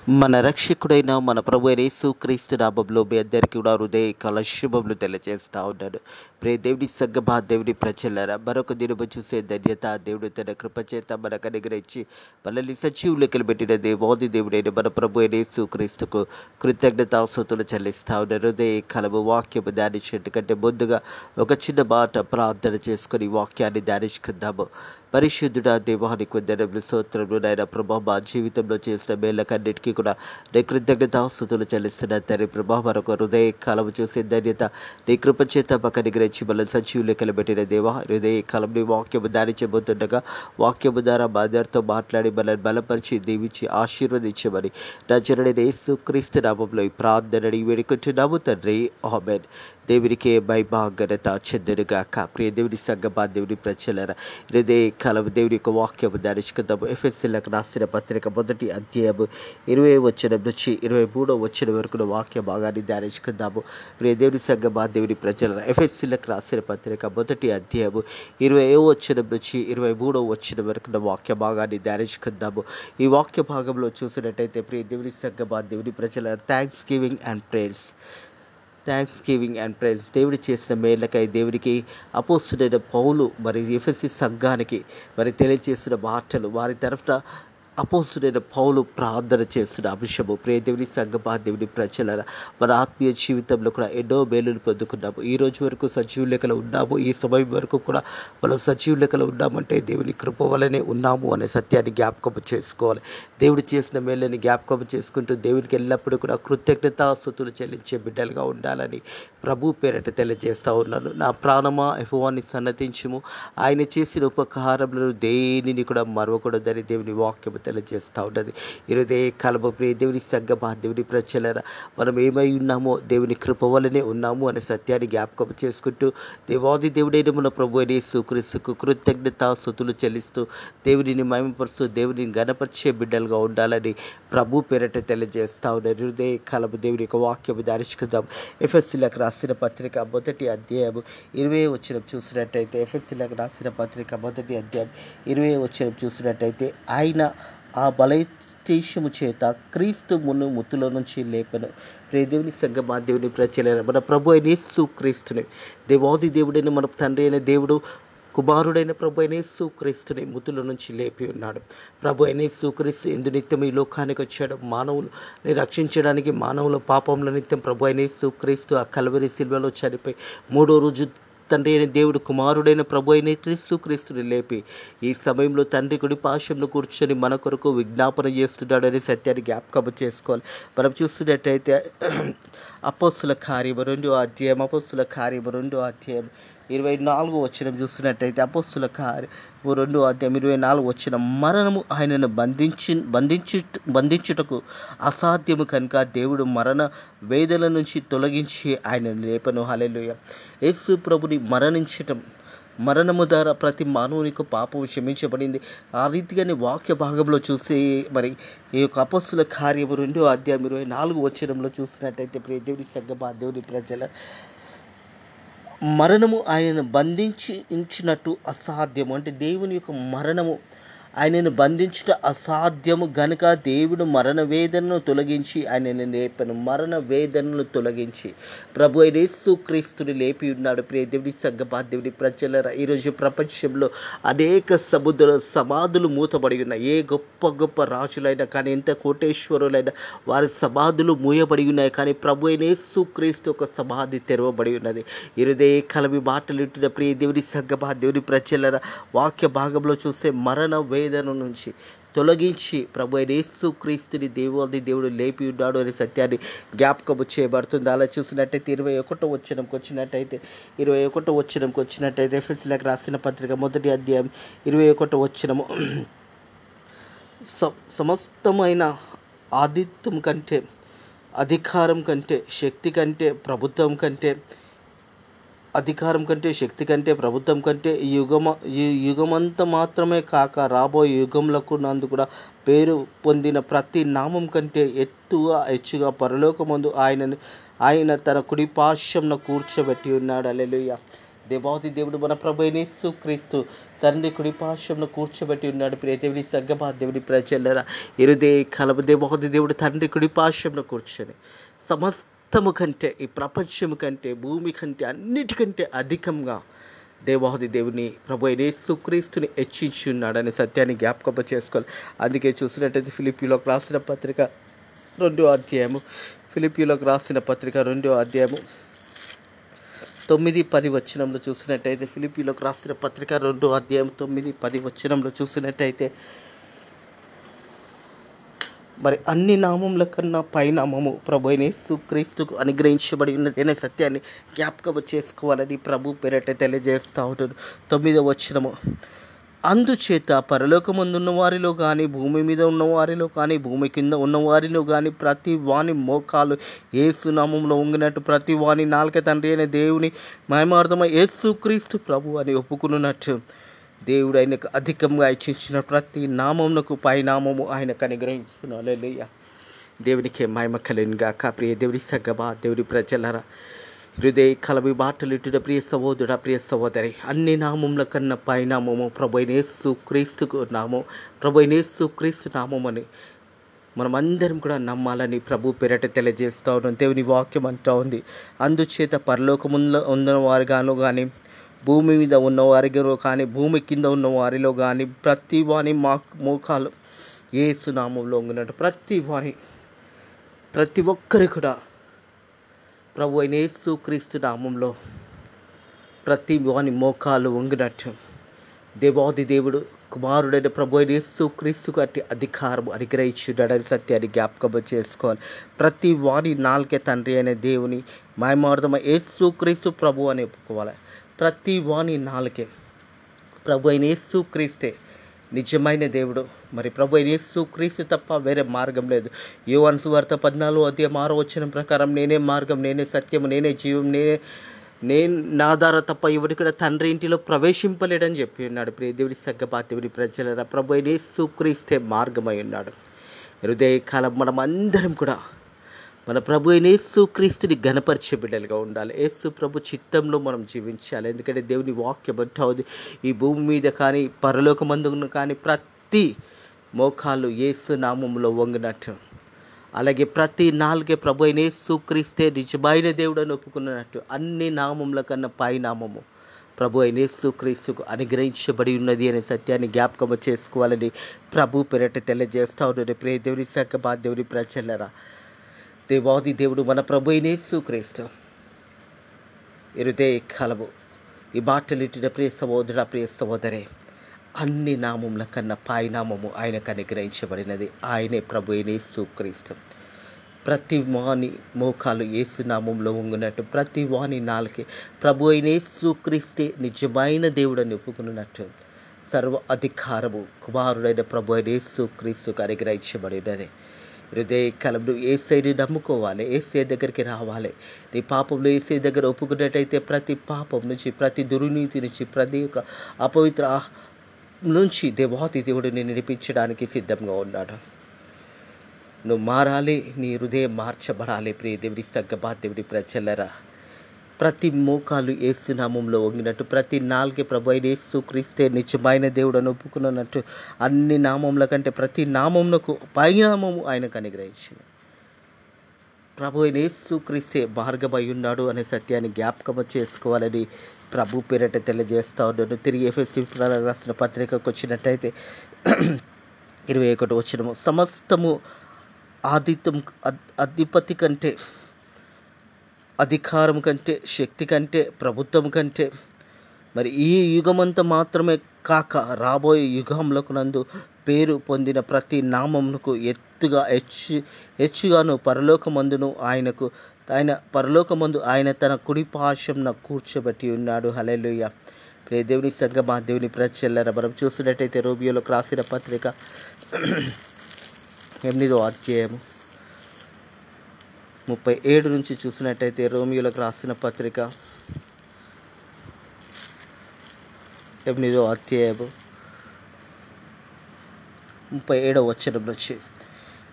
మన రక్షకుడైన మన ప్రభు అయిన యేసుక్రీస్తు నామములో మీ అందరికీ కూడా హృదయపూర్వక శుభములు తెలియజేస్తా ఉన్నాను. ప్రియ దేవుని సంగమా, దేవుని ప్రజలారా, మరొక దినము చూసే ధన్యత దేవుడు తన కృపచేత మనకు అనుగ్రహించి మనల్ని సజీవ లెక్కలు పెట్టిన దేవాది దేవుడైన మన ప్రభు అయిన యేసుక్రీస్తుకు కృతజ్ఞతాస్తుతులు చెల్లిస్తా ఉన్నాను. హృదయకాలము వాక్యము ధ్యానించడం కంటే ముందుగా ఒక చిన్న మాట ప్రార్థన చేసుకుని వాక్యాన్ని ధ్యానించుకుందాము. పరిశుద్ధుడా, దేవానికి వందనములు, స్తోత్రములు. నాయన ప్రభా, మా జీవితంలో చేసిన మేళ్ళకన్నిటికీ కూడా నీ కృతజ్ఞతాస్తుతులు చెల్లిస్తున్న తండ్రి ప్రభా, మరొక హృదయ కాలము చూసే ధన్యత నీ కృప చేత మాకు అనుగ్రహించి మనల్ని సజీవ లెక్కలు పెట్టిన దేవా, హృదయ కాలం నీ వాక్యము ధ్యానించబోతుండగా వాక్యము ద్వారా మా అందరితో మాట్లాడి మనల్ని బలపరిచి దీవించి ఆశీర్వదించమని నజరుడైన యేసుక్రీస్తు నామములో ఈ ప్రార్థనని వేడుకుంటున్నాము తండ్రి, ఆమేన్. దేవునికే మహిమ ఘనత చెందునుగాక. ప్రియ దేవుని సంగమా, దేవుని ప్రజలారా, హృదయ కాలం దేవుని యొక్క వాక్యము ధ్యానించుకుందాము. ఎఫెసీయులకు రాసిన పత్రిక 1వ అధ్యాయము 20వ వచనం నుంచి 23వ వచనం వరకు వాక్య భాగాన్ని ధ్యానించుకుందాము. ప్రియ దేవుని సంగమా, దేవుని ప్రజలారా, ఎఫెసీయులకు రాసిన పత్రిక 1వ అధ్యాయము 20వ వచనం నుంచి 23వ వచనం వరకు వాక్య భాగాన్ని ధ్యానించుకుందాము. ఈ వాక్య భాగంలో చూసినట్టయితే ప్రియ దేవుని సంగమా, దేవుని ప్రజలారా, థ్యాంక్స్ గివింగ్ అండ్ ప్రైజ్. దేవుడు చేసిన మేళ్ళకై దేవునికి అపోస్తుడైన పౌలు మరి ఎఫెసీ సంఘానికి మరి తెలియజేసిన మాటలు, వారి తరఫున అపోస్తుడైన పౌలు ప్రార్థన చేస్తున్న అంశము. ప్రియ దేవుని సంగమా, దేవుని ప్రజలారా, మన ఆత్మీయ జీవితంలో కూడా ఎన్నో మేలులు పొందుకున్నాము. ఈ రోజు వరకు సజీవ లెక్కలో ఉన్నాము. ఈ సమయం వరకు కూడా మనం సజీవ లెక్కలో ఉన్నామంటే దేవుని కృప వలనే ఉన్నాము అనే సత్యాన్ని జ్ఞాపకం చేసుకోవాలి. దేవుడు చేసిన మేళ్ళని జ్ఞాపకం చేసుకుంటూ దేవునికి ఎల్లప్పుడూ కూడా కృతజ్ఞతాస్తుతులు చెల్లించే బిడ్డలుగా ఉండాలని ప్రభు పేరట తెలియజేస్తూ ఉన్నాను. నా ప్రాణమా యెహోవాని సన్నతించుము, ఆయన చేసిన ఉపకారములను దేనిని కూడా మరవకూడదని దేవుని వాక్యము తెలియజేస్తూ ఉన్నది. ఈరోజే కాలము ప్రియ దేవుని సంగమా, దేవుని ప్రజలారా, మనం ఏమై ఉన్నామో దేవుని కృప వలనే ఉన్నాము అనే సత్యాన్ని జ్ఞాపకం చేసుకుంటూ దేవాది దేవుడైన మన ప్రభు అయిన యేసుక్రీస్తుకు కృతజ్ఞతాస్తుతులు చెల్లిస్తూ దేవునిని మహిమపరుస్తూ దేవునిని ఘనపరిచే బిడ్డలుగా ఉండాలని ప్రభు పేరట తెలియజేస్తా ఉన్నారు. హృదయ కాలము దేవుని యొక్క వాక్యము ధ్యానించుకుందాం. ఎఫెసీయులకు రాసిన పత్రిక 1వ అధ్యాయము 20వ వచనం చూసినట్టయితే, ఎఫెసీయులకు రాసిన పత్రిక 1వ అధ్యాయం 20వ వచనం చూసినట్టయితే, ఆయన ఆ బలైతేషము చేత క్రీస్తు మును మృతుల నుంచి లేపను. ప్రియ దేవుని సంగమా, దేవుని ప్రజలారా, మన ప్రభు అయిన యేసుక్రీస్తుని, దేవాది దేవుడైన మన తండ్రి అయిన దేవుడు కుమారుడైన ప్రభు అయిన యేసుక్రీస్తుని మృతుల నుంచి లేపి ఉన్నాడు. ప్రభు అయిన యేసుక్రీస్తు ఎందు నిత్యం ఈ లోకానికి వచ్చాడు. మానవులని రక్షించడానికి, మానవుల పాపముల నిత్యం ప్రభు అయిన యేసుక్రీస్తు ఆ కల్వరి శిలువలో చనిపోయి మూడో రోజు తండ్రి అయిన దేవుడు కుమారుడైన ప్రభు అయిన యేసుక్రీస్తుని లేపి ఈ సమయంలో తండ్రి కుడి పార్శ్వమున కూర్చొని మన కొరకు విజ్ఞాపన చేస్తున్నాడు అనే సత్యాన్ని జ్ఞాపకం చేసుకోవాలి. మనం చూస్తున్నట్టయితే అపోస్తుల కార్యము 2వ అధ్యాయం 24వ వచనం చూస్తున్నట్టయితే, అపోస్తుల కార్యము 2వ అధ్యాయం 24వ వచనం, మరణము ఆయనను బంధించుటకు అసాధ్యము కనుక దేవుడు మరణ వేదన నుంచి తొలగించి ఆయనను లేపను. హల్లెలూయా. యేసు ప్రభుని మరణము ద్వారా ప్రతి మానవునికి పాపం క్షమించబడింది. ఆ రీతిగానే వాక్య భాగంలో చూసి మరి ఈ యొక్క అపోస్తుల కార్యము 2వ అధ్యాయం 24వ వచనంలో చూసినట్టయితే, ప్రియ దేవుని సంగమా, దేవుని ప్రజల, మరణము ఆయనను బంధించినట్టు అసాధ్యము, అంటే దేవుని యొక్క మరణము ఆయనను బంధించుట అసాధ్యము గనుక దేవుడు మరణ వేదనను తొలగించి ఆయనను లేపను. మరణ వేదనను తొలగించి ప్రభు అయిన యేసుక్రీస్తుని లేపి ఉన్నాడు. ప్రియ దేవుని సంగమా, దేవుని ప్రజలారా, ఈరోజు ప్రపంచంలో అనేక సమాధులు మూతబడి ఉన్నాయి. ఏ గొప్ప గొప్ప రాజులైనా కానీ, ఎంత కోటేశ్వరులైనా వారి సమాధులు మూయబడి ఉన్నాయి. కానీ ప్రభు అయిన యేసుక్రీస్తు ఒక సమాధి తెరవబడి ఉన్నది. ఈరోజే కలవి మాటలు వింటున్న ప్రియ దేవుని సంగమా, దేవుని ప్రజలారా, వాక్య భాగంలో చూస్తే మరణ వేదన నుంచి తొలగించి ప్రభు అయిన యేసుక్రీస్తుని దేవుడు లేపి ఉన్నాడు అనే సత్యాన్ని జ్ఞాపకము చేయబడుతుంది. అలా చూసినట్టయితే 21వ వచనంకి వచ్చినట్టయితే ఎఫెసీయులకు రాసిన పత్రిక 1వ అధ్యాయం 21వ వచనము, సమస్తమైన ఆదిత్యం కంటే, అధికారం కంటే, శక్తి కంటే, ప్రభుత్వం కంటే, అధికారం కంటే, శక్తి కంటే, ప్రభుత్వం కంటే, యుగమంత మాత్రమే కాక రాబోయే యుగములకు నందు కూడా పేరు పొందిన ప్రతి నామం కంటే హెచ్చుగా పరలోకమందు ఆయన తన కుడి పార్శ్వమున కూర్చోబెట్టి ఉన్నాడు. హల్లెలూయా. దేవాది దేవుడు మన ప్రభు అయిన యేసుక్రీస్తు తండ్రి కుడి పార్శ్వమున కూర్చోబెట్టి ఉన్నాడు. ప్రియ దేవుని సంగమా, దేవుని ప్రజలారా, ఇరుదే కలము దేవాది దేవుడు తండ్రి కుడి పార్శ్వమున కూర్చొని సమస్తము కంటే, ఈ ప్రపంచము కంటే, భూమి కంటే, అన్నిటికంటే అధికంగా దేవాది దేవుని ప్రభు అయిన యేసుక్రీస్తుని హెచ్చించి ఉన్నాడనే సత్యాన్ని జ్ఞాపకం చేసుకోవాలి. అందుకే చూసినట్టయితే ఫిలిప్పీయులకు రాసిన పత్రిక 2వ అధ్యాయము, ఫిలిప్పీయులకు రాసిన పత్రిక 2వ అధ్యాయము 9-10 వచనంలో చూసినట్టయితే, ఫిలిప్పీయులకు రాసిన పత్రిక 2వ అధ్యాయం 9-10 వచనంలో చూసినట్టయితే, మరి అన్ని నామముల కన్నా పైనామము ప్రభు అయిన యేసుక్రీస్తుకు అనుగ్రహించబడి ఉన్నది అనే సత్యాన్ని జ్ఞాపకం చేసుకోవాలని ప్రభు పేరట తెలియజేస్తూ ఉంటాడు. 9వ వచనము, అందుచేత పరలోకమందున్న వారిలో కానీ, భూమి మీద ఉన్న వారిలో కానీ, భూమి కింద ఉన్న వారిలో కానీ ప్రతి వాని మోకాలు యేసు నామములో వంగినట్టు, ప్రతి వాని నాలుక తండ్రి అయిన దేవుని మహిమార్థమై యేసుక్రీస్తు ప్రభు అని ఒప్పుకున్నట్టు, దేవుడు ఆయనకు అధికంగా ఇచ్చిన ప్రతి నామమునకు పైనామము ఆయనకు అనుగ్రహించును. హల్లెలూయా. దేవునికి మహిమ కలుగును గాక. ప్రియ దేవుని సంగమా, దేవుని ప్రజలారా, హృదయ కలవి మాటలు ఇటుడ ప్రియ సహోదరుడా, ప్రియ సహోదరి, అన్ని నామముల కన్నా పైనామము ప్రభు అయిన యేసుక్రీస్తుకు నామం, ప్రభు అయిన యేసుక్రీస్తు నామం అని మనమందరం కూడా నమ్మాలని ప్రభు పేరట తెలియజేస్తూ ఉన్నాం. దేవుని వాక్యం అంటూ ఉంది, అందుచేత పరలోకములో ఉన్న వారిగాను కానీ, భూమి మీద ఉన్న వారిలో కానీ, భూమి కింద ఉన్న వారిలో కానీ ప్రతి వాని మోకాలు యేసు నామంలో వంగినట్టు, ప్రతి ఒక్కరి కూడా ప్రభు అయిన యేసుక్రీస్తు నామంలో ప్రతి వాని మోకాలు వంగినట్టు, దేవాది దేవుడు కుమారుడైన ప్రభు అయిన యేసుక్రీస్తుకు అట్టి అధికారం అనుగ్రహించున్నాడని సత్యాన్ని జ్ఞాపకం చేసుకోవాలి. ప్రతి వాని నాలుకే తండ్రి అయిన దేవుని మహిమార్థమై యేసుక్రీస్తు ప్రభు అని ఒప్పుకోవాలి. ప్రతి వాని నాలుకే ప్రభు అయిన యేసుక్రీస్తే నిజమైన దేవుడు. మరి ప్రభు అయిన యేసుక్రీస్తు తప్ప వేరే మార్గం లేదు. యోహాను సువార్త 14వ అధ్యాయం 6వ వచనం ప్రకారం, నేనే మార్గం, నేనే సత్యము, నేనే జీవం, నేను నా ద్వారా తప్ప ఎవడు కూడా తండ్రి ఇంటిలో ప్రవేశింపలేడని చెప్పి ఉన్నాడు. ప్రియ దేవుని సంగమా, దేవుని ప్రజలారా, ప్రభు అయిన యేసుక్రీస్తే మార్గమై ఉన్నాడు. హృదయకాలం మనం అందరం కూడా మన ప్రభు అయిన యేసుక్రీస్తుని ఘనపరిచే బిడ్డలుగా ఉండాలి. యేసు ప్రభు చిత్తంలో మనం జీవించాలి. ఎందుకంటే దేవుని వాక్యం అంటుంది, ఈ భూమి మీద కానీ, పరలోకమందున కానీ ప్రతి మోకాలు యేసు నామంలో వంగినట్టు, అలాగే ప్రతి నాలుగే ప్రభు అయిన యేసుక్రీస్తే నిజమైన దేవుడని ఒప్పుకున్నట్టు, అన్ని నామముల కన్నా పైనామము ప్రభు అయిన యేసుక్రీస్తుకు అనుగ్రహించబడి ఉన్నది అనే సత్యాన్ని జ్ఞాపకం చేసుకోవాలని ప్రభు పేరట తెలియజేస్తూ ఉన్నది. ప్రియ దేవుని సంగమా, దేవుని ప్రజలారా, దేవాది దేవుడు మన ప్రభు అయిన యేసుక్రీస్తు హృదయ కలము ఈ మాటలు ఇట్టిన ప్రియ సహోదరుడా, ప్రియ సహోదరే, అన్ని నామముల కన్నా పైనామము ఆయనకు అనుగ్రహించబడినది. ఆయనే ప్రభు అయిన యేసుక్రీస్తు. ప్రతి వాని మోకాలు యేసు నామంలో వంగినట్టు, ప్రతి వాని నాలుకే ప్రభు అయిన యేసుక్రీస్తే నిజమైన దేవుడని ఒప్పుకున్నట్టు, సర్వ అధికారము కుమారుడైన ప్రభు అయిన యేసుక్రీస్తుకు అనుగ్రహించబడినది. హృదయ కాలంలో యేసయ్యని నమ్ముకోవాలి, యేసయ్య దగ్గరికి రావాలి. నీ పాపంలో యేసయ్య దగ్గర ఒప్పుకున్నట్టయితే ప్రతి పాపం నుంచి, ప్రతి దుర్నీతి నుంచి, ప్రతి ఒక్క అపవిత్ర నుంచి దేవాది దేవుడు నేను నడిపించడానికి సిద్ధంగా ఉన్నాడు. నువ్వు మారాలి, నీ హృదయం మార్చబడాలి. ప్రియ దేవుని సంగమా, దేవుని ప్రజలారా, ప్రతి మోకాలు యేసు నామంలో వంగినట్టు, ప్రతి నాలుగే ప్రభు అయిన యేసుక్రీస్తే నిజమైన దేవుడు అని ఒప్పుకున్నట్టు, అన్ని నామముల కంటే ప్రతి నామమునకు పైనామము ఆయనకు అనుగ్రహించింది. ప్రభు అయిన యేసుక్రీస్తే మార్గమై ఉన్నాడు అనే సత్యాన్ని జ్ఞాపకం చేసుకోవాలని ప్రభు పేరట తెలియజేస్తూ ఉన్నాను. తిరిగి ఎఫెసీయులకు రాసిన పత్రికకు వచ్చినట్టయితే 21వ వచనము, సమస్తము అధిపతి కంటే, అధికారం కంటే, శక్తి కంటే, ప్రభుత్వం కంటే, మరి ఈ యుగమంతా మాత్రమే కాక రాబోయే యుగములకు నందు పేరు పొందిన ప్రతి నామమునకు హెచ్చుగాను పరలోకమందును పరలోకమందు ఆయన తన కుడి పార్శ్వమున కూర్చోబెట్టి ఉన్నాడు. హల్లెలూయా. ప్రియ దేవుని సంగమా, దేవుని ప్రజలారా, మనం చూసినట్టయితే రోమియోలకు రాసిన పత్రిక 8వ అధ్యాయము 37 నుంచి చూసినట్టయితే, రోమియోలకు రాసిన పత్రిక 8వ అధ్యాయము 37వ వచనం నుంచి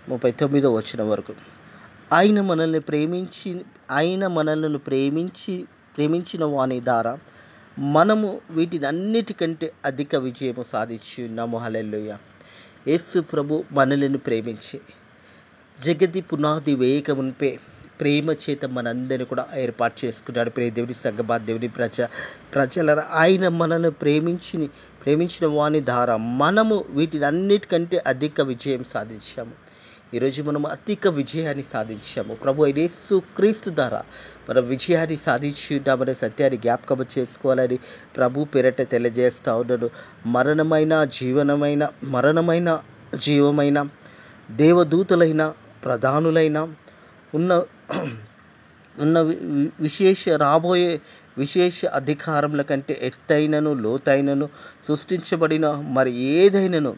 39వ వచనం వరకు, ఆయన మనల్ని ప్రేమించిన వాని ద్వారా మనము వీటినన్నిటికంటే అధిక విజయము సాధించి ఉన్నాము. హల్లెలూయా. యేసు ప్రభు మనలను ప్రేమించి జగతి పునాది వేయక మునిపే ప్రేమ చేత మనందరినీ కూడా ఏర్పాటు చేసుకున్నాడు. దేవుని సంగమా, దేవుని ప్రజల ఆయన మనల్ని ప్రేమించిన వాని ద్వారా మనము వీటినన్నిటికంటే అధిక విజయం సాధించాము. ఈరోజు మనం అధిక విజయాన్ని సాధించాము. ప్రభు అయిన యేసు క్రీస్తు ద్వారా మనం విజయాన్ని సాధించి ఉన్నామనే సత్యాన్ని జ్ఞాపకం చేసుకోవాలని ప్రభు పేరట తెలియజేస్తా ఉన్నాను. మరణమైన జీవమైన దేవదూతలైన ప్రధానులైన ఉన్న రాబోయే విశేష అధికారముల కంటే ఎత్తైనను లోతైనను సృష్టించబడిన మరి ఏదైనను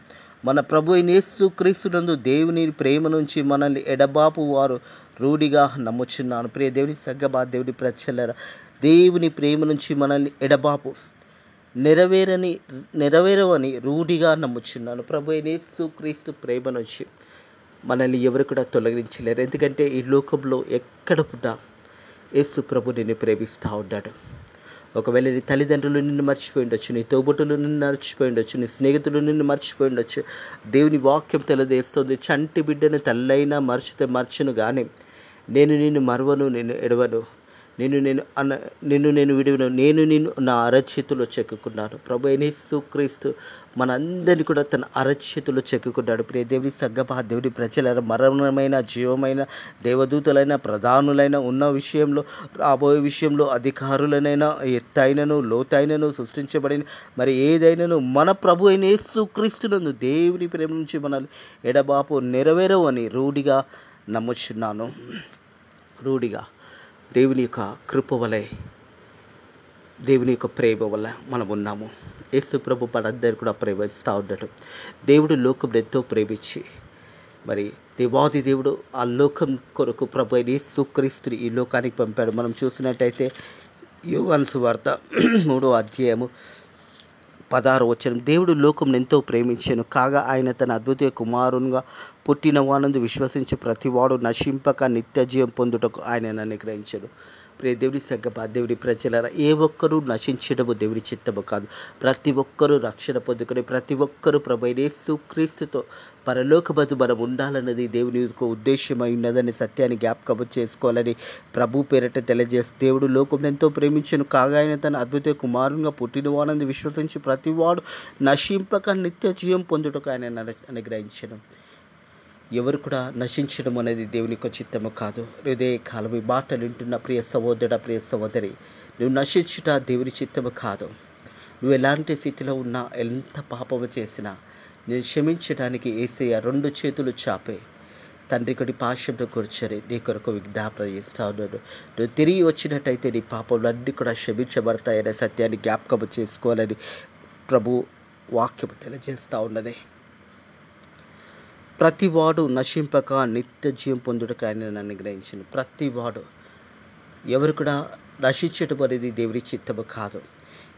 మన ప్రభు అయిన యేసు క్రీస్తునందు దేవుని ప్రేమ నుంచి మనల్ని ఎడబాపు వారు రూఢిగా నమ్ముచున్నాను. ప్రియ దేవుని సంగమా, దేవుని ప్రజలారా, దేవుని ప్రేమ నుంచి మనల్ని ఎడబాపు నెరవేరవని రూఢిగా నమ్ముచున్నాను. ప్రభు అయిన యేసు క్రీస్తు ప్రేమ నుంచి మనల్ని ఎవరు కూడా తొలగించలేరు. ఎందుకంటే ఈ లోకంలో ఎక్కడ పుట్టినా యేసు ప్రభు నిన్ను ప్రేమిస్తూ ఉన్నాడు. ఒకవేళ నీ తల్లిదండ్రులు నిన్ను మర్చిపోయి ఉండొచ్చు, నీ తోబుట్టులు నిన్ను మర్చిపోయి ఉండొచ్చు, నీ స్నేహితులు నిన్ను మర్చిపోయి ఉండొచ్చు. దేవుని వాక్యం తెలియజేస్తుంది, చంటి బిడ్డను తల్లైనా మర్చును కానీ నేను నిన్ను మరవను, నిన్ను ఎడవను, నిన్ను విడువను, నేను నిన్ను నా అరచేతిలో చెక్కుకున్నాను. ప్రభు అయిన యేసు క్రీస్తు మనందరినీ కూడా తన అరచేతిలో చెక్కుకున్నాడు. ప్రియ దేవుని సంగమా, దేవుని ప్రజల మరణమైన జీవమైన దేవదూతలైన ప్రధానులైన ఉన్న విషయంలో రాబోయే విషయంలో అధికారులనైనా ఎత్తైనను లోతైనను సృష్టించబడిన మరి ఏదైనాను మన ప్రభు అయిన యేసు క్రీస్తునందు దేవుని ప్రేమ నుంచి మనల్ని ఎడబాపు నెరవేరవని రూఢిగా నమ్ముచున్నాను. రూఢిగా దేవుని యొక్క కృప వలె, దేవుని యొక్క ప్రేమ వల్ల మనం ఉన్నాము. యేసు ప్రభు మనందరూ కూడా ప్రేమిస్తూ ఉన్నాడు. దేవుడు లోకం ఎంతో ప్రేమించి మరి దేవాది దేవుడు ఆ లోకం కొరకు ప్రభు అయిన యేసు క్రీస్తుని ఈ లోకానికి పంపాడు. మనం చూసినట్టయితే యోహాను సువార్త 3వ అధ్యాయము 16వ వచనం, దేవుడు లోకం ఎంతో ప్రేమించెను కాగా ఆయన తన అద్భుత కుమారునిగా పుట్టిన వానందు విశ్వసించి ప్రతివాడు నశింపక నిత్య జీవం పొందుటకు ఆయనను అనుగ్రహించెను. ప్రియ దేవుని సంగమా, దేవుని ప్రజలారా, ఏ ఒక్కరూ నశించడము దేవుని చిత్తము కాదు. ప్రతి ఒక్కరూ రక్షణ పొందుకొని ప్రతి ఒక్కరూ ప్రభు అయిన యేసు క్రీస్తుతో పరలోకమందు మనం ఉండాలన్నది దేవుని యొక్క ఉద్దేశమై ఉన్నదని సత్యాన్ని జ్ఞాపకం చేసుకోవాలని ప్రభు పేరట తెలియజేసి, దేవుడు లోకం ఎంతో ప్రేమించెను కాగా ఆయన తన అద్భుత కుమారునిగా పుట్టినవానందు విశ్వసించి ప్రతివాడు నశింపక నిత్య జీవం పొందుటకు ఆయన అనుగ్రహించెను. ఎవరు కూడా నశించడం అనేది దేవుని యొక్క చిత్తము కాదు. హృదయ కాలం ఈ మాటలు వింటున్న ప్రియ సహోదరుడ, ప్రియ సహోదరి, నువ్వు నశించుట దేవుని చిత్తము కాదు. నువ్వు ఎలాంటి స్థితిలో ఉన్నా, ఎంత పాపము చేసినా నేను క్షమించడానికి యేసయ్య 2 చేతులు చాపే తండ్రి కొడి పాశంలో కూర్చొని నీ కొరకు విజ్ఞాపన చేస్తా ఉన్నాడు. నువ్వు తిరిగి వచ్చినట్టయితే నీ పాపములు అన్నీ కూడా క్షమించబడతాయనే సత్యాన్ని జ్ఞాపకం చేసుకోవాలని ప్రభు వాక్యము తెలియజేస్తూ ఉన్నది. ప్రతివాడు నశింపక నిత్య జీవం పొందుటకు ఆయన అనుగ్రహించను. ప్రతివాడు, ఎవరు కూడా నశించడం అనేది దేవుని చిత్తము కాదు.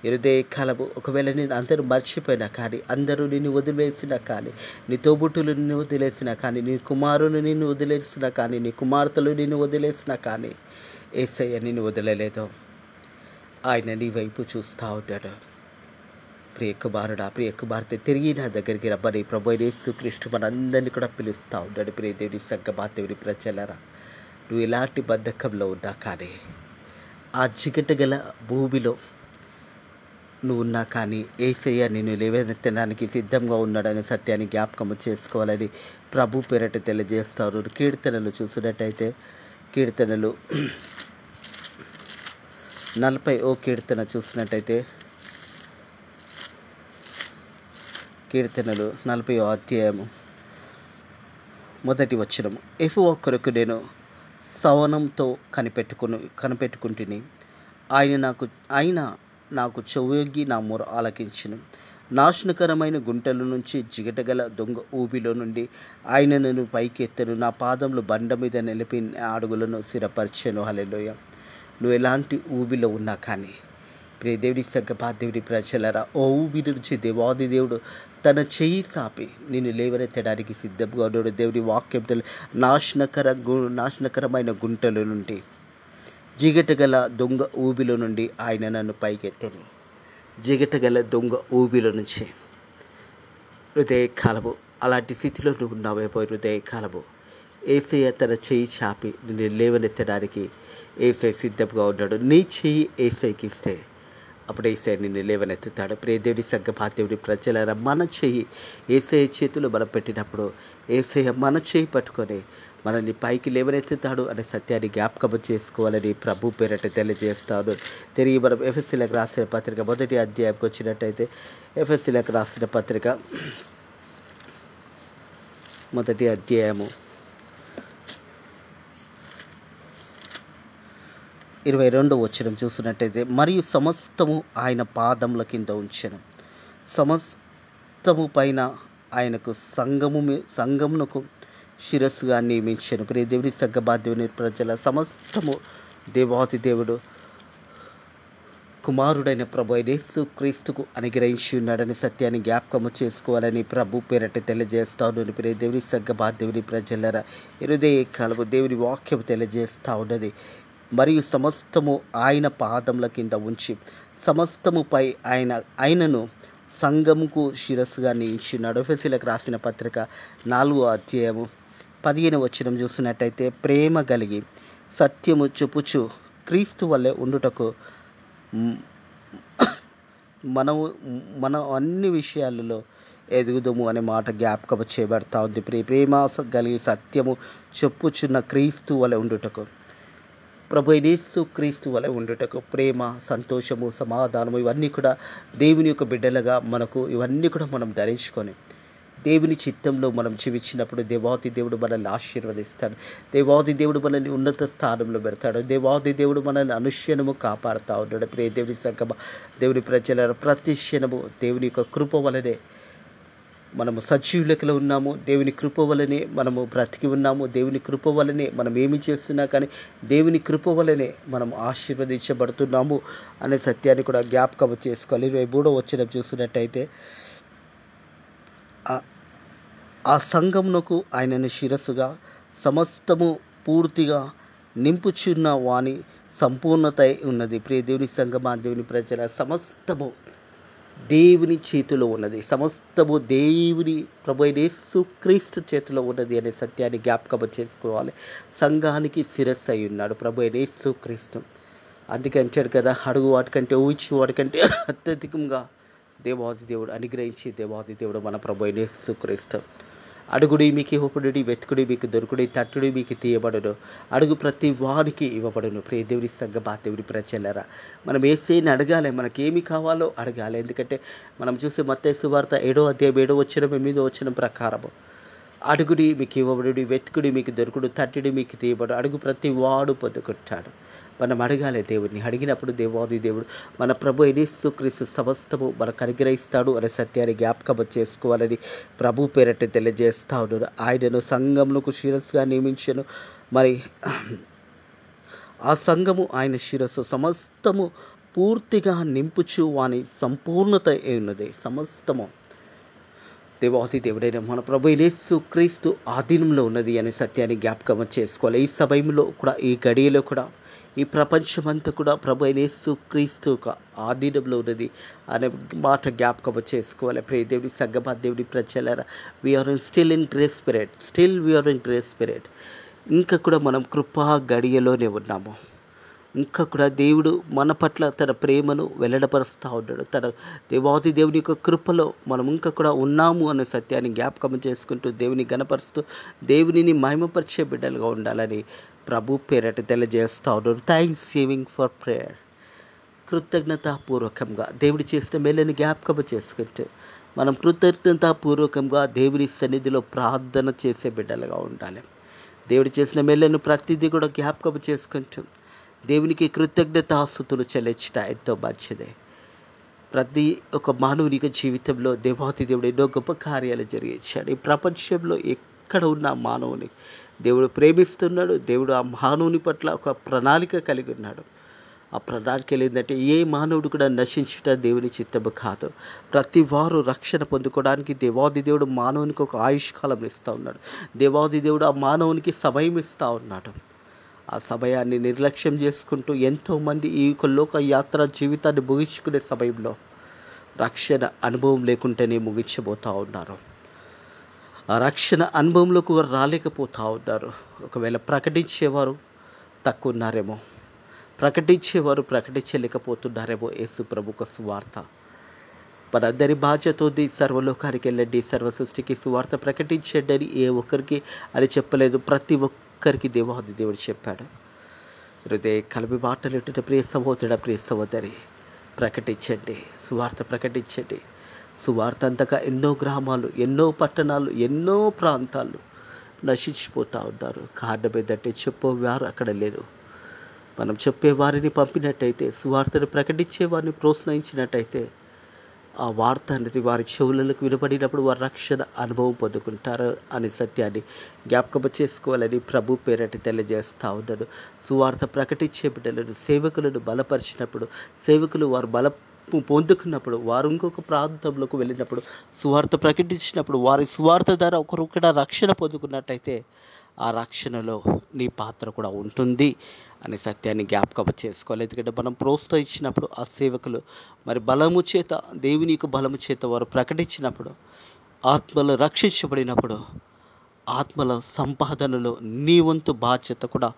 హృదయ కాలము ఒకవేళ నేను అందరూ మర్చిపోయినా కానీ, అందరూ నిన్ను వదిలేసినా కానీ, నీ తోబుట్టులు నిన్ను వదిలేసినా కానీ, నీ కుమారులు నిన్ను వదిలేసినా కానీ, నీ కుమార్తెలు నిన్ను వదిలేసినా కానీ యేసయ్య నిన్ను వదిలేలేదు. ఆయన నీ వైపు చూస్తూ ఉంటాడు. ప్రియ కుమారుడా, ప్రియ కుమార్తె, తిరిగి నా దగ్గరికి రమ్మని ప్రభు అయిన యేసు క్రీస్తు మనందరినీ కూడా పిలుస్తూ ఉంటాడు. ప్రియ దేవుని సంగమా, దేవుని ప్రజలారా, నువ్వు ఎలాంటి బద్ధకంలో ఉన్నా కానీ, ఆ జిగట గల భూమిలో నువ్వు ఉన్నా కానీ యేసయ్య నిన్ను లేవనెత్తడానికి సిద్ధంగా ఉన్నాడనే సత్యాన్ని జ్ఞాపకం చేసుకోవాలని ప్రభు పేరట తెలియజేస్తారు. కీర్తనలు చూసినట్టయితే కీర్తనలు 40వ కీర్తన చూసినట్టయితే కీర్తనలు 40వ అధ్యాయము 1వ వచనము, యెహోవా కొరకు నేను సవనంతో కనిపెట్టుకుంటుని ఆయన నాకు చెవియొగ్గి నా మొర ఆలకించును. నాశనకరమైన గుంటల నుంచి జిగటగల దొంగ ఊబిలో నుండి ఆయన నన్ను పైకెత్తను. నా పాదములు బండ మీద నిలిపి అడుగులను స్థిరపరచెను. హల్లెలూయా. నువ్వు ఎలాంటి ఊబిలో ఉన్నా కానీ ప్రియ దేవుని సంగమా, దేవుని ప్రజలారా, ఓ ఊబి నుంచి దేవాది దేవుడు తన చెయ్యి సాపి నిన్ను లేవనెత్తడానికి సిద్ధంగా ఉన్నాడు. దేవుని వాక్యం నాశనకరమైన గుంటల నుండి జిగటగల దొంగ ఊబిలో నుండి ఆయన నన్ను పైకెత్తను. జిగటగల దొంగ ఊబిలో నుంచి హృదయకాలము అలాంటి స్థితిలో నువ్వు ఉన్నావేమో హృదయకాలము యేసయ్య తన చెయ్యి చాపి నిన్ను లేవనెత్తడానికి యేసయ్య సిద్ధంగా ఉన్నాడు. నీ చెయ్యి యేసయ్యకి ఇస్తే అప్పుడు యేసయ్య నిన్ను లేవనెత్తుతాడు. ప్రియదేవుని సంఘమా దేవుని ప్రజలారా, మన చెయ్యి యేసయ్య చేతిలో మనం పెట్టినప్పుడు యేసయ్య మన చెయ్యి పట్టుకొని మనల్ని పైకి లేవనెత్తుతాడు అనే సత్యాన్ని జ్ఞాపకం చేసుకోవాలని ప్రభు పేరట తెలియజేస్తాను. తిరిగి మనం ఎఫెసీలకు రాసిన పత్రిక 1వ అధ్యాయంకి వచ్చినట్టయితే ఎఫెసీలకు రాసిన పత్రిక 1వ అధ్యాయము 22వ వచనం చూసినట్టయితే, మరియు సమస్తము ఆయన పాదముల కింద ఉంచెను, సమస్తము పైన ఆయనకు సంఘమునకు శిరస్సుగా నియమించెను. ప్రియ దేవుని సంఘమా దేవుని ప్రజల సమస్తము దేవాది దేవుడు కుమారుడైన ప్రభు యేసు క్రీస్తుకు అనుగ్రహించి ఉన్నాడని సత్యాన్ని జ్ఞాపకము చేసుకోవాలని ప్రభు పేరట తెలియజేస్తాను. ప్రియ దేవుని సంఘమా దేవుని ప్రజలరా, హృదయ కాలము దేవుని వాక్యం తెలియజేస్తూ ఉన్నది. మరియు సమస్తము ఆయన పాదముల కింద ఉంచి సమస్తముపై ఆయనను సంఘముకు శిరస్సుగా నియమించున్నాడు. ఎఫెసీలకు రాసిన పత్రిక 4వ అధ్యాయము 15వ వచనం చూసినట్టయితే, ప్రేమ కలిగి సత్యము చెప్పుచు క్రీస్తు వల్లే ఉండుటకు మనం అన్ని విషయాలలో ఎదుగుదము అనే మాట జ్ఞాపకం చేయబడతా ఉంది. ప్రేమ కలిగి సత్యము చెప్పుచున్న క్రీస్తు వలె ఉండుటకు, ప్రభు యేసు క్రీస్తు వలె ఉండుటకు, ప్రేమ, సంతోషము, సమాధానము ఇవన్నీ కూడా దేవుని యొక్క బిడ్డలుగా ఇవన్నీ కూడా మనం ధరించుకొని దేవుని చిత్తంలో మనం జీవించినప్పుడు దేవాది దేవుడు మనల్ని ఆశీర్వదిస్తాడు. దేవాది దేవుడు మనల్ని ఉన్నత స్థానంలో పెడతాడు. దేవాది దేవుడు మనల్ని అనుక్షణము కాపాడుతూ ఉన్నాడు. ప్రియ దేవుని సంఘమా దేవుని ప్రజల ప్రతి క్షణము దేవుని యొక్క కృప వలనే మనము సజీవులకలో ఉన్నాము. దేవుని కృప వలనే మనము బ్రతికి ఉన్నాము. దేవుని కృప వలనే మనం ఏమి చేస్తున్నా కానీ దేవుని కృప వలనే మనం ఆశీర్వదించబడుతున్నాము అనే సత్యాన్ని కూడా జ్ఞాపకం చేసుకోవాలి. 23వ వచనం చూసినట్టయితే, ఆ సంఘమునకు ఆయనను శిరస్సుగా సమస్తము పూర్తిగా నింపుచున్న వాని సంపూర్ణత ఉన్నది. ప్రియ దేవుని సంఘమా దేవుని ప్రజల సమస్తము దేవుని చేతిలో ఉన్నది. సమస్తము దేవుని ప్రభు యేసు క్రీస్తు చేతిలో ఉన్నది అనే సత్యాన్ని జ్ఞాపకం చేసుకోవాలి. సంఘానికి శిరస్సు అయి ఉన్నాడు ప్రభు యేసు క్రీస్తు. అందుకే అంటాడు కదా, అడుగు వాటికంటే ఊహించి వాటికంటే అత్యధికంగా దేవాది దేవుడు అనుగ్రహించి దేవాది దేవుడు మన ప్రభు యేసు క్రీస్తు. అడుగుడి మీకు ఇవ్వబడుడి, వెతుకుడి మీకు దొరుకుడి, తట్టుడి మీకు తీయబడును, అడుగు ప్రతి వారికి ఇవ్వబడును. ప్రియ దేవుని సంఘమా దేవుని ప్రజలరా, మనం యేసుని అడగాలి, మనకేమి కావాలో అడగాలి. ఎందుకంటే మనం చూసే మత్తయి సువార్త 7వ అధ్యాయం 7వ వచనం 8వ వచనం ప్రకారము, అడుగుడి మీకు ఇవ్వబడుడి, వెతుకుడి మీకు దొరుకుడు, తట్టుడి మీకు తీయబడు, అడుగు ప్రతి వాడు పొందుకుంటాడు. మనం అడగాలి దేవుడిని. అడిగినప్పుడు దేవాది దేవుడు మన ప్రభు యేసు క్రీస్తు సమస్తము మనకు అనుగ్రహిస్తాడు అనే సత్యాన్ని జ్ఞాపకం చేసుకోవాలని ప్రభు పేరట తెలియజేస్తా ఉన్నాడు. ఆయనను సంఘమునకు శిరస్సుగా నియమించను. మరి ఆ సంఘము ఆయన శిరస్సు సమస్తము పూర్తిగా నింపుచు వాని సంపూర్ణత ఉన్నది. సమస్తము దేవాది దేవుడైన మన ప్రభు యేసు క్రీస్తు ఆధీనంలో ఉన్నది అనే సత్యాన్ని జ్ఞాపకం చేసుకోవాలి. ఈ సమయంలో కూడా, ఈ గడియలో కూడా, ఈ ప్రపంచమంతా కూడా ప్రభు యేసు క్రీస్తు ఆధీనంలో ఉన్నది అనే మాట జ్ఞాపకం చేసుకోవాలి. ప్రియ దేవుని సంఘమా దేవుని ప్రజలారా, we are still in grace period. ఇంకా కూడా మనం కృపా గడియలోనే ఉన్నాము. ఇంకా కూడా దేవుడు మన పట్ల తన ప్రేమను వెల్లడపరుస్తూ ఉన్నాడు. తన దేవాది దేవుని యొక్క కృపలో మనం ఇంకా కూడా ఉన్నాము అనే సత్యాన్ని జ్ఞాపకం చేసుకుంటూ దేవుని గణపరుస్తూ దేవునిని మహిమపరిచే బిడ్డలుగా ఉండాలని ప్రభు పేరట తెలియజేస్తూ ఉన్నాడు. Thanks giving for prayer. కృతజ్ఞతాపూర్వకంగా దేవుడు చేసిన మేలుని జ్ఞాపకం చేసుకుంటూ మనం కృతజ్ఞతాపూర్వకంగా దేవుని సన్నిధిలో ప్రార్థన చేసే బిడ్డలుగా ఉండాలి. దేవుడు చేసిన మేలును ప్రతిదీ కూడా జ్ఞాపకం చేసుకుంటూ దేవునికి కృతజ్ఞతాస్తుతులు చెల్లించట ఎంతో మంచిదే. ప్రతి ఒక్క మానవుని జీవితంలో దేవాతి దేవుడు ఎన్నో గొప్ప కార్యాలు జరిగించాడు. ఈ ప్రపంచంలో ఎక్కడ ఉన్న మానవుని దేవుడు ప్రేమిస్తున్నాడు. దేవుడు ఆ మానవుని పట్ల ఒక ప్రణాళిక కలిగి ఉన్నాడు. ఆ ప్రణాళిక ఏంటంటే, ఏ మానవుడు కూడా నశించుట దేవుని చిత్తము కాదు. ప్రతి వారు రక్షణ పొందుకోవడానికి దేవాది దేవుడు మానవునికి ఒక ఆయుష్కాలం ఇస్తూ ఉన్నాడు. దేవాది దేవుడు ఆ మానవునికి సమయం ఇస్తూ ఉన్నాడు. ఆ సమయాన్ని నిర్లక్ష్యం చేసుకుంటూ ఎంతోమంది ఈ లోక యాత్ర జీవితాన్ని ముగించుకునే సమయంలో రక్షణ అనుభవం లేకుంటేనే ముగించబోతూ ఉన్నారు. ఆ రక్షణ అనుభవంలోకి వారు రాలేకపోతూ ఉన్నారు. ఒకవేళ ప్రకటించేవారు తక్కువ ఉన్నారేమో, ప్రకటించేవారు ప్రకటించలేకపోతున్నారేమో. యేసు ప్రభుకు సువార్త మనందరి బాధ్యత ఉంది. సర్వలోకానికి వెళ్ళండి, సర్వ సృష్టికి సువార్త ప్రకటించండి అని ఏ ఒక్కరికి అని చెప్పలేదు. ప్రతి ఒక్కరికి దేవాది దేవుడు చెప్పాడు. హృదయ కలిపి మాటలు వింటున్న ప్రియ సహోదరుడ, ప్రియ సహోదరి, ప్రకటించండి, సువార్త ప్రకటించండి. సువార్త అంతగా ఎన్నో గ్రామాలు, ఎన్నో పట్టణాలు, ఎన్నో ప్రాంతాలు నశించిపోతూ ఉన్నారు. కారణం ఏంటంటే చెప్పేవారు అక్కడ లేరు. మనం చెప్పేవారిని పంపినట్టయితే, సువార్తను ప్రకటించే వారిని ప్రోత్సహించినట్టయితే, ఆ వార్త అనేది వారి చెవులకు వినబడినప్పుడు వారు రక్షణ అనుభవం పొందుకుంటారు అనే సత్యాన్ని జ్ఞాపకం చేసుకోవాలని ప్రభు పేరటి తెలియజేస్తూ ఉన్నాడు. సువార్త ప్రకటించే బిడ్డలను, సేవకులను బలపరిచినప్పుడు, సేవకులు వారు పొందుకున్నప్పుడు, వారు ఇంకొక ప్రాంతంలోకి వెళ్ళినప్పుడు, సువార్త ప్రకటించినప్పుడు, వారి సువార్త ద్వారా ఒకరు కూడా రక్షణ పొందుకున్నట్టయితే ఆ రక్షణలో నీ పాత్ర కూడా ఉంటుంది అనే సత్యాన్ని జ్ఞాపకం చేసుకోవాలి. ఎందుకంటే మనం ప్రోత్సహించినప్పుడు ఆ సేవకులు మరి బలము చేత, దేవుని యొక్క బలము చేత వారు ప్రకటించినప్పుడు, ఆత్మలు రక్షించబడినప్పుడు, ఆత్మల సంపాదనలో నీ వంతు బాధ్యత కూడా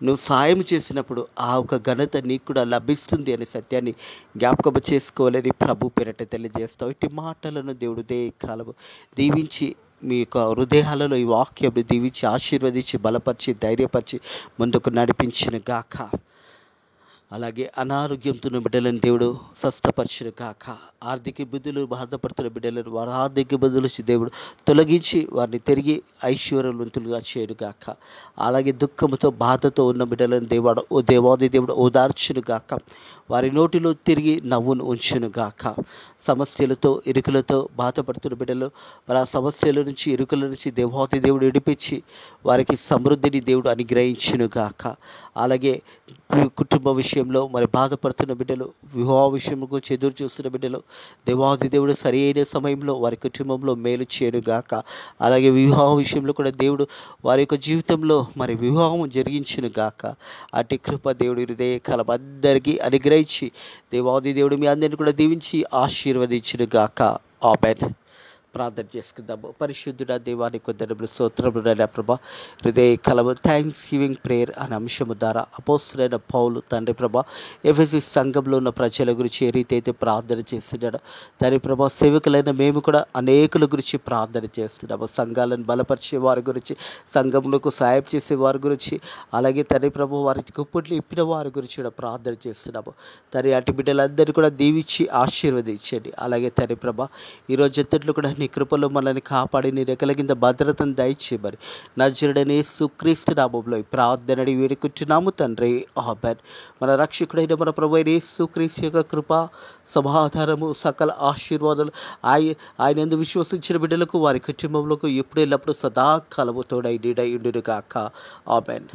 నువ్వు సాయం చేసినప్పుడు ఆ ఒక ఘనత నీకు కూడా లభిస్తుంది అనే సత్యాన్ని జ్ఞాపకం చేసుకోవాలని ప్రభు పేరట తెలియజేస్తావు. ఇట్టి మాటలను దేవుడు కాలము దీవించి మీ యొక్క హృదయాలలో ఈ వాక్యం దీవించి ఆశీర్వదించి బలపరిచి ధైర్యపరిచి ముందుకు నడిపించిన గాక. అలాగే అనారోగ్యంతో బిడ్డలను దేవుడు స్వస్థపరిచిన గాక. ఆర్థిక ఇబ్బందులు బాధపడుతున్న బిడ్డలను వారి ఆర్థిక ఇబ్బందులు దేవుడు తొలగించి వారిని తిరిగి ఐశ్వర్యవంతులుగా చేయను గాక. అలాగే దుఃఖంతో బాధతో ఉన్న బిడ్డలను దేవాది దేవుడు ఓదార్చును గాక. వారి నోటిలో తిరిగి నవ్వును ఉంచును గాక. సమస్యలతో ఇరుకులతో బాధపడుతున్న బిడ్డలు మరి ఆ సమస్యల నుంచి, ఇరుకుల నుంచి దేవాది దేవుడు విడిపించి వారికి సమృద్ధిని దేవుడు అనుగ్రహించును గాక. అలాగే కుటుంబ విషయంలో మరి బాధపడుతున్న బిడ్డలు, వివాహ విషయం గురించి ఎదురు చూస్తున్న బిడ్డలు దేవాది దేవుడు సరి అయిన సమయంలో వారి కుటుంబంలో మేలు చేయను గాక. అలాగే వివాహ విషయంలో కూడా దేవుడు వారి యొక్క జీవితంలో మరి వివాహం జరిగించును గాక. అటు కృప దేవుడు హృదయ కాలం అందరికీ అనుగ్రహించి దేవాది దేవుడు మీ అందరిని కూడా దీవించి ఆశీర్వదించును గాక. ఆమేన్. ప్రార్థన చేసుకుందాము. పరిశుద్ధుడ దేవానికి కొందరు స్తోత్రములు ప్రభా. హృదయ కలము థ్యాంక్స్ గివింగ్ ప్రేయర్ అనే అంశము ద్వారా అపోస్తులైన పౌలు తండ్రి ప్రభా ఎఫెసీ సంఘంలో ఉన్న ప్రజల గురించి ఏ రీతి అయితే ప్రార్థన చేస్తున్నాడు తండ్రి ప్రభా, సేవకులైన మేము కూడా అనేకుల గురించి ప్రార్థన చేస్తున్నాము. సంఘాలను బలపరిచే వారి గురించి, సంఘంలోకి సాయం చేసే వారి గురించి, అలాగే తండ్రి ప్రభా వారి గుప్పట్లు ఇప్పిన వారి గురించి కూడా ప్రార్థన చేస్తున్నాము. తండ్రి అటు బిడ్డలందరినీ కూడా దీవించి ఆశీర్వదించండి. అలాగే తండ్రి ప్రభా ఈరోజు ఎంతట్లో కూడా నీ కృపలో మనల్ని కాపాడి నీ రెక్కల కింద భద్రతను దయచేయమని నజరుడనే యేసుక్రీస్తు నామములో ప్రార్థనని వేడుకుంటున్నాము తండ్రి. ఆమేన్. మన రక్షకుడైన మన ప్రభువైన యేసుక్రీస్తు యొక్క కృప, సమాధానము, సకల ఆశీర్వాదాలు ఆయన యందు విశ్వసించిన బిడ్డలకు, వారి కుటుంబంలోకి ఎప్పుడు ఎల్లప్పుడూ సదాకాలము తోడై నీడై ఉండును గాక. ఆమేన్.